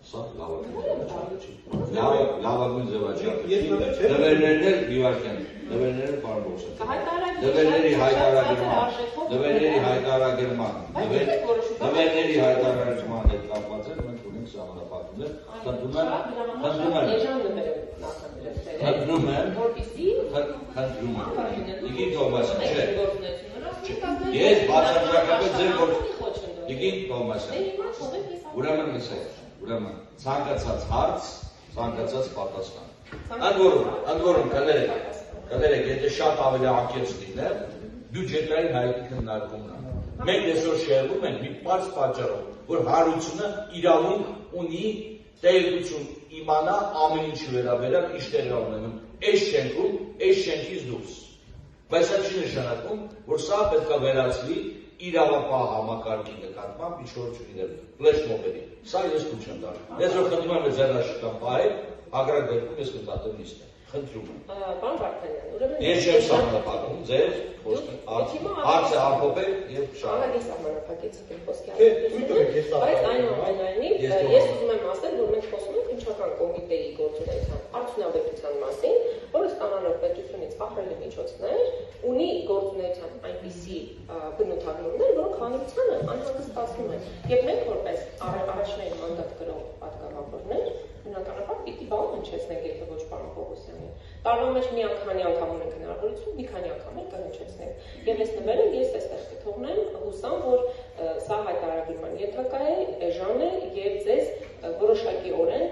Սա լավագույն ձևաչափը չի, դվերներն էլ իվարկեն, դվերները պարբոշը, դվերների հայտարագրման հետ կապված են, մենք ունենք սահմանափակումներ, խնդրում եմ, Տիկին Թովմասյան, չէ, ես բացարձակապես ձեր Տիկին Թովմասյան, ուրեմն լսեք, ուրեմն ցանկացած հարց, ցանկացած պատասխան։ Ընդ որում կներեք, եթե շատ ավելի անկեղծ լիներ, բյուջետային հայտի քննարկումն է։ Մենք այսօր շեղվում ենք մի պարզ պատճառով, որ հարությունը իրավունք ունի տեղեկություն իմանա ամեն ինչի վերաբերյալ ինչ տեղի ունենում այս շենքում, այս շենքից դուրս։ Բայց սա չի նշանակում, որ սա պետք է վերածվի իրավապահ համակարգի նկատմամբ ինչ-որ չլիներ, ֆլեշմոբերի։ Սա ես քուչ եմ տալու։ Ես որ խնդրում եմ ձեռնարկական պահել, հակառակ դեպքում ես կտատեմ նիստը։ Խնդրում եմ։ Պարոն Վարդանյան, ուրեմն ես չեմ սահմանափակում ձեր հարցը ամփոփել եւ շահագի սահմանափակեցիք իմ խոսքի հարցը։ Բայց այնուամենայնիվ ես ուզում եմ ասել, որ մենք խոսում ենք քննչական կոմիտեի գործունեության արդյունավետության մասին, որը ստանալով պետությունից ահռելի միջոցներ ունի գործունեության այնպիսի բնութագրումներ, որոնք հանրությանը անհանգստացնում են։ Եվ մենք որպես առաջնային մանդատ կրող պատգամավորներ բնականաբար պիտի բան հնչեցնենք, եթե ոչ պարոն Պողոսյանի։ Տարվա մեջ մի անգամ ունենք հնարավորություն, մի քանի անգամ էլ կհնչեցնենք։ Եվ այս նվերը ես այստեղ կթողնեմ, հուսամ, որ սա հայտարարման ենթակա է, էժան է եւ ձեզ որոշակիորեն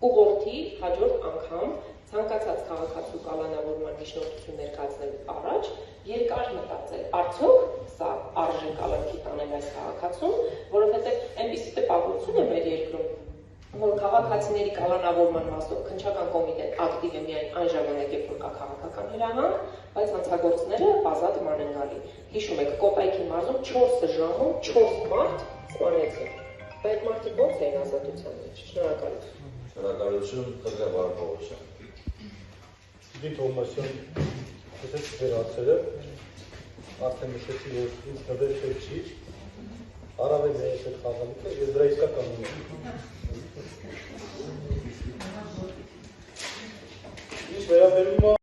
ուղղորդի հաջորդ անգամ ցանկացած քաղաքացու կալանավորման միջնորդություն ներկայացնելու առաջ երկար մտածել, արդյոք սա արժե կալանքի տանել այս քաղաքացուն, որովհետեւ այնպիսի տպավորություն է մեր երկրում, որ քաղաքացիների կալանավորման մասով քննչական կոմիտեն ակտիվ է միայն այն ժամանակ, երբ որ կա քաղաքական հրահանգ, բայց հանցագործները ազատ ման են գալի։ Հիշում եք, Կոպայքի մարզում 4 ժամում 4 մարդ սպանեցին։ Բայց մարդիկ ո՞նց էին ազատության մեջ։ Շնորհակալություն։ Շնորհակալություն, Տղա Պողոսյան։ Տիկին Թովմասյան, ես վերացել եմ, արդեն նշեցի, որ ինձ նվեր չի, առավել մեծ այդ խաղալիքը, ես դրա իսկական ունեմ։ Ինչ վերաբերում է